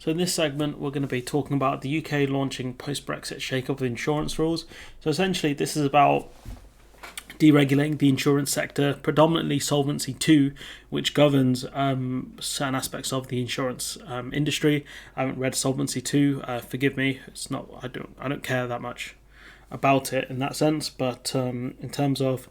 So in this segment, we're going to be talking about the UK launching post-Brexit shake-up of insurance rules. So essentially, this is about deregulating the insurance sector, predominantly Solvency II, which governs certain aspects of the insurance industry. I haven't read Solvency II. Forgive me, it's not. I don't care that much about it in that sense. But in terms of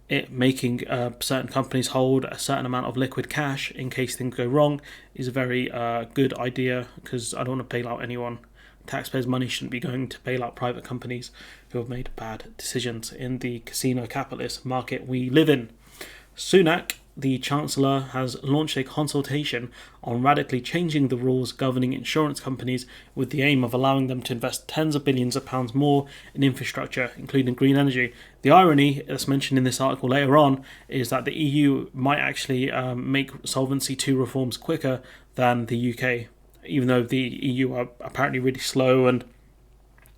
it making certain companies hold a certain amount of liquid cash in case things go wrong is a very good idea, because I don't want to bail out anyone. Taxpayers' money shouldn't be going to bail out private companies who have made bad decisions in the casino capitalist market we live in. Sunak, the Chancellor, has launched a consultation on radically changing the rules governing insurance companies with the aim of allowing them to invest tens of billions of pounds more in infrastructure, including green energy. The irony, as mentioned in this article later on, is that the EU might actually make Solvency II reforms quicker than the UK, even though the EU are apparently really slow and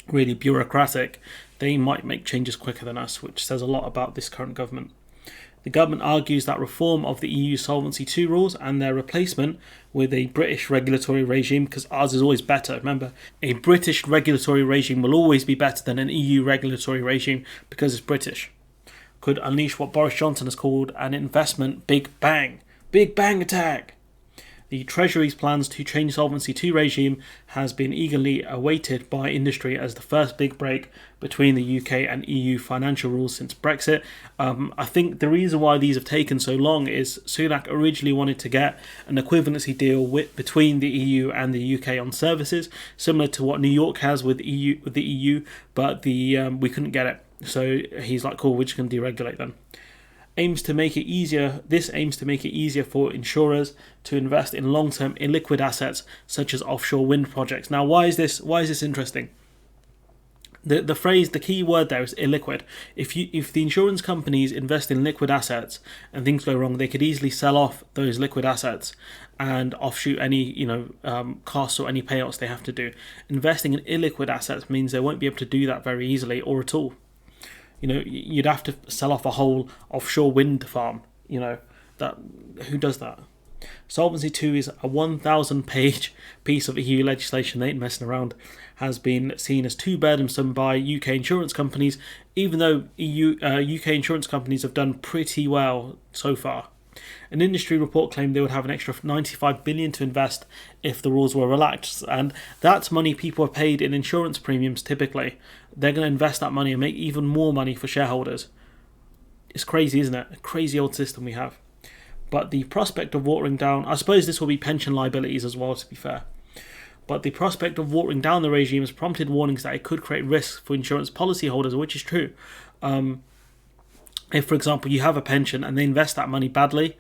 really bureaucratic. They might make changes quicker than us, which says a lot about this current government. The government argues that reform of the EU Solvency II rules and their replacement with a British regulatory regime, because ours is always better. Remember, a British regulatory regime will always be better than an EU regulatory regime because it's British, could unleash what Boris Johnson has called an investment Big Bang. Big Bang attack! The Treasury's plans to change Solvency II regime has been eagerly awaited by industry as the first big break between the UK and EU financial rules since Brexit. I think the reason why these have taken so long is Sunak originally wanted to get an equivalency deal between the EU and the UK on services, similar to what New York has with the EU, but we couldn't get it. So he's like, cool, we're just going to deregulate them. This aims to make it easier for insurers to invest in long-term illiquid assets such as offshore wind projects. Now, why is this interesting? The key word there is illiquid. If the insurance companies invest in liquid assets and things go wrong, they could easily sell off those liquid assets and offshoot any costs or any payouts they have to do. Investing in illiquid assets means they won't be able to do that very easily or at all. You'd have to sell off a whole offshore wind farm. Who does that? Solvency II is a 1,000-page piece of EU legislation. They ain't messing around. Has been seen as too burdensome by UK insurance companies, even though UK insurance companies have done pretty well so far. An industry report claimed they would have an extra 95 billion to invest if the rules were relaxed, and that's money people are paid in insurance premiums typically. They're going to invest that money and make even more money for shareholders. It's crazy, isn't it? A crazy old system we have. But the prospect of watering down, I suppose this will be pension liabilities as well, to be fair. But the prospect of watering down the regime has prompted warnings that it could create risks for insurance policyholders, which is true. If, for example, you have a pension and they invest that money badly,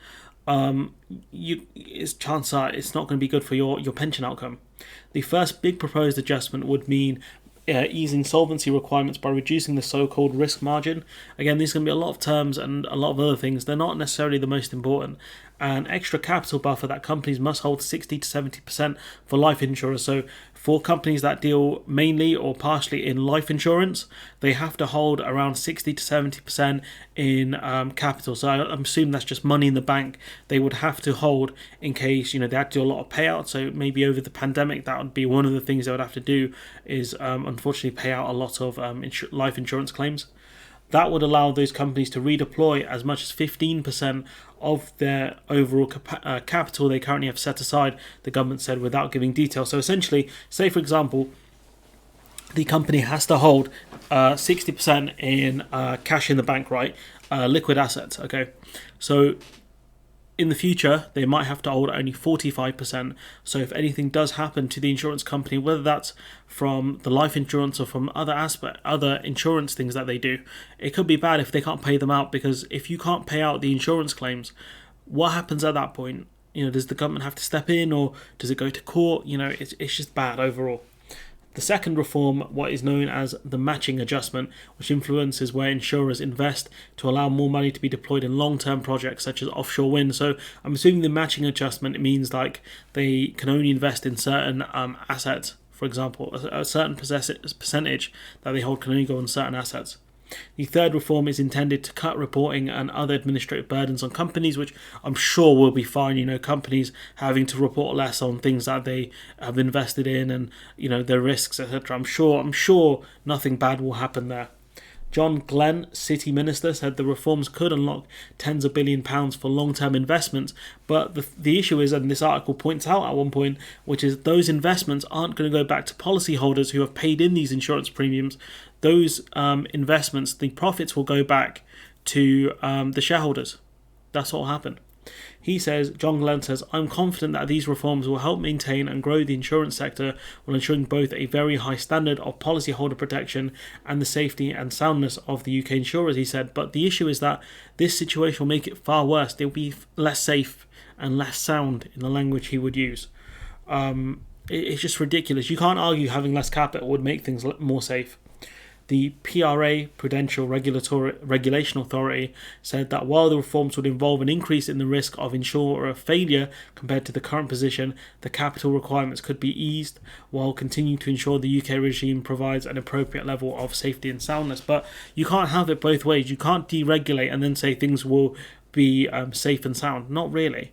chances are it's not going to be good for your pension outcome. The first big proposed adjustment would mean easing solvency requirements by reducing the so-called risk margin. Again, there's going to be a lot of terms and a lot of other things. They're not necessarily the most important. An extra capital buffer that companies must hold 60 to 70% for life insurers. So for companies that deal mainly or partially in life insurance, they have to hold around 60 to 70% in capital. So I'm assuming that's just money in the bank they would have to hold in case they had to do a lot of payouts. So maybe over the pandemic, that would be one of the things they would have to do is unfortunately pay out a lot of life insurance claims. That would allow those companies to redeploy as much as 15% of their overall capital they currently have set aside, the government said, without giving details. So essentially, say for example, the company has to hold 60% in cash in the bank, right? Liquid assets, okay? So in the future, they might have to hold only 45%. So if anything does happen to the insurance company, whether that's from the life insurance or from other insurance things that they do, it could be bad if they can't pay them out, because if you can't pay out the insurance claims, what happens at that point? Does the government have to step in, or does it go to court? It's just bad overall. The second reform, what is known as the matching adjustment, which influences where insurers invest to allow more money to be deployed in long-term projects such as offshore wind. So I'm assuming the matching adjustment means like they can only invest in certain assets. For example, a certain percentage that they hold can only go on certain assets. The third reform is intended to cut reporting and other administrative burdens on companies, which I'm sure will be fine. Companies having to report less on things that they have invested in and, their risks, etc. I'm sure nothing bad will happen there. John Glenn, City Minister, said the reforms could unlock tens of £billions for long-term investments, but the issue is, and this article points out at one point, which is those investments aren't going to go back to policyholders who have paid in these insurance premiums. Those investments, the profits will go back to the shareholders. That's what will happen. John Glenn says, I'm confident that these reforms will help maintain and grow the insurance sector while ensuring both a very high standard of policyholder protection and the safety and soundness of the UK insurers, he said. But the issue is that this situation will make it far worse. They'll be less safe and less sound, in the language he would use. It's just ridiculous. You can't argue having less capital would make things more safe. The PRA, Prudential Regulation Authority, said that while the reforms would involve an increase in the risk of insurer failure compared to the current position, the capital requirements could be eased while continuing to ensure the UK regime provides an appropriate level of safety and soundness. But you can't have it both ways. You can't deregulate and then say things will be safe and sound. Not really.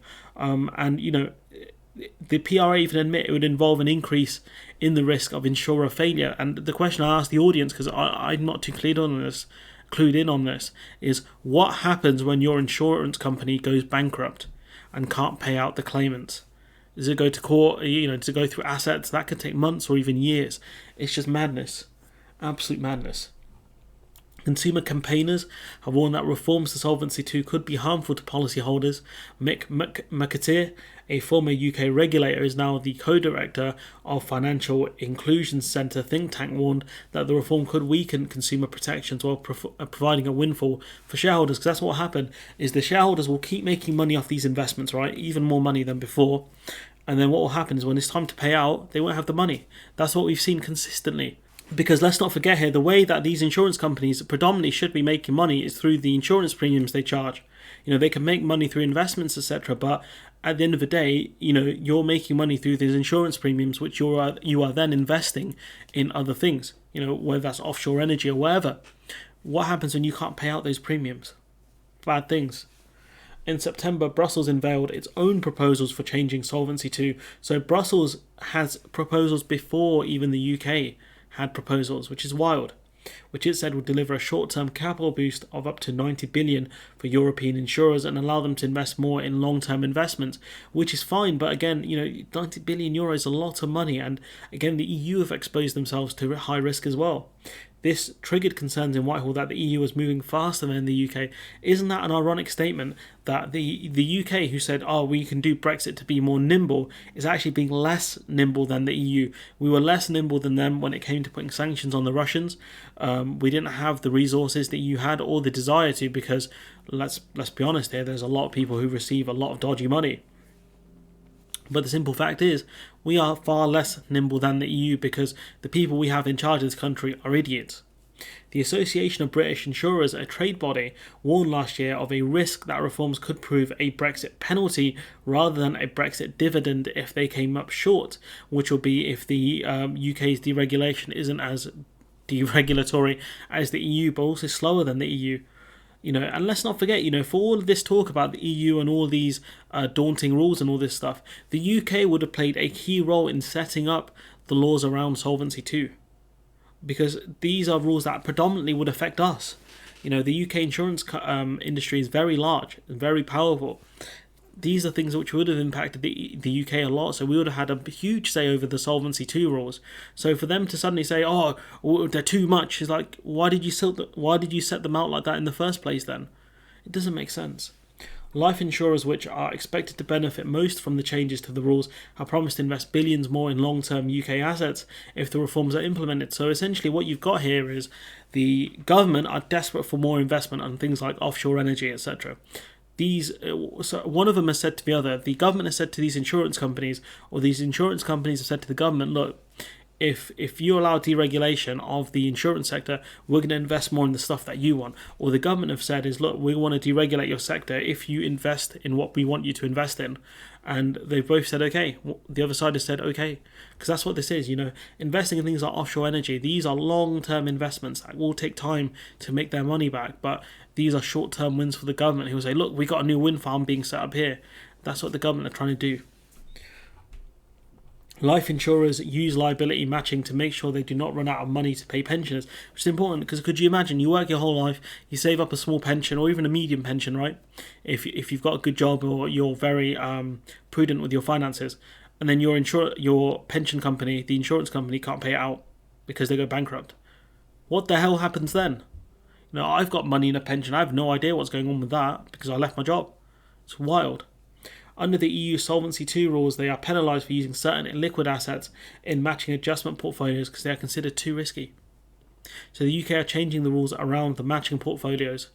The PRA even admit it would involve an increase in the risk of insurer failure. And the question I asked the audience, because I'm not too clued in on this, is what happens when your insurance company goes bankrupt and can't pay out the claimants? Does it go to court? Does it go through assets? That could take months or even years. It's just madness. Absolute madness. Consumer campaigners have warned that reforms to Solvency II could be harmful to policyholders. Mick McAteer, a former UK regulator, is now the co-director of Financial Inclusion Centre think tank, warned that the reform could weaken consumer protections while providing a windfall for shareholders. Because that's what will happen, is the shareholders will keep making money off these investments, right? Even more money than before. And then what will happen is when it's time to pay out, they won't have the money. That's what we've seen consistently. Because let's not forget here, the way that these insurance companies predominantly should be making money is through the insurance premiums they charge. They can make money through investments, etc. But at the end of the day, you're making money through these insurance premiums, which you are then investing in other things. Whether that's offshore energy or whatever. What happens when you can't pay out those premiums? Bad things. In September, Brussels unveiled its own proposals for changing Solvency II. So Brussels has proposals before even the UK had proposals, which is wild, which it said would deliver a short-term capital boost of up to 90 billion for European insurers and allow them to invest more in long-term investments, which is fine. But again, 90 billion euros is a lot of money, and again, the EU have exposed themselves to high risk as well. This triggered concerns in Whitehall that the EU was moving faster than the UK. Isn't that an ironic statement that the UK, who said, we can do Brexit to be more nimble, is actually being less nimble than the EU? We were less nimble than them when it came to putting sanctions on the Russians. We didn't have the resources the EU had or the desire to, because let's be honest here, there's a lot of people who receive a lot of dodgy money. But the simple fact is, we are far less nimble than the EU because the people we have in charge of this country are idiots. The Association of British Insurers, a trade body, warned last year of a risk that reforms could prove a Brexit penalty rather than a Brexit dividend if they came up short, which will be if the UK's deregulation isn't as deregulatory as the EU, but also slower than the EU. And let's not forget, for all of this talk about the EU and all these daunting rules and all this stuff, the UK would have played a key role in setting up the laws around Solvency II. Because these are rules that predominantly would affect us. The UK insurance industry is very large and very powerful. These are things which would have impacted the UK a lot, so we would have had a huge say over the Solvency II rules. So for them to suddenly say, they're too much, is like, why did you set them out like that in the first place then? It doesn't make sense. Life insurers, which are expected to benefit most from the changes to the rules, have promised to invest billions more in long-term UK assets if the reforms are implemented. So essentially what you've got here is the government are desperate for more investment on things like offshore energy, etc. So one of them has said to the other, the government has said to these insurance companies, or these insurance companies have said to the government, look, if you allow deregulation of the insurance sector, we're going to invest more in the stuff that you want. Or the government have said is, look, we want to deregulate your sector if you invest in what we want you to invest in. And they've both said okay. The other side has said okay, because that's what this is. Investing in things like offshore energy, these are long-term investments that will take time to make their money back. But these are short-term wins for the government, who will say, look, we got a new wind farm being set up here. That's what the government are trying to do. Life insurers use liability matching to make sure they do not run out of money to pay pensioners, which is important because could you imagine you work your whole life, you save up a small pension or even a medium pension, right? If you've got a good job or you're very prudent with your finances, and then your pension company, the insurance company, can't pay it out because they go bankrupt. What the hell happens then? I've got money in a pension. I have no idea what's going on with that because I left my job. It's wild. Under the EU Solvency II rules, they are penalised for using certain illiquid assets in matching adjustment portfolios because they are considered too risky. So the UK are changing the rules around the matching portfolios.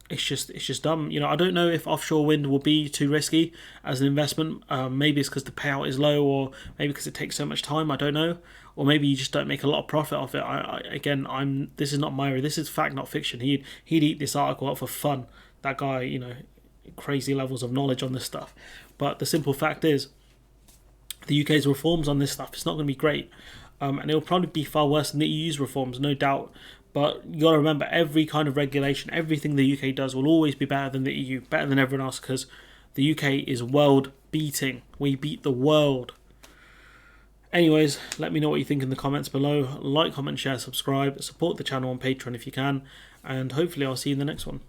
It's just dumb. I don't know if offshore wind will be too risky as an investment. Maybe it's because the payout is low, or maybe because it takes so much time. I don't know, or maybe you just don't make a lot of profit off it. This is not my area. This is fact, not fiction. He'd eat this article out for fun. That guy, crazy levels of knowledge on this stuff. But the simple fact is, the UK's reforms on this stuff, it's not going to be great. And it'll probably be far worse than the EU's reforms, no doubt. But you got to remember, every kind of regulation, everything the UK does will always be better than the EU, better than everyone else, because the UK is world beating. We beat the world. Anyways, let me know what you think in the comments below. Like, comment, share, subscribe. Support the channel on Patreon if you can. And hopefully I'll see you in the next one.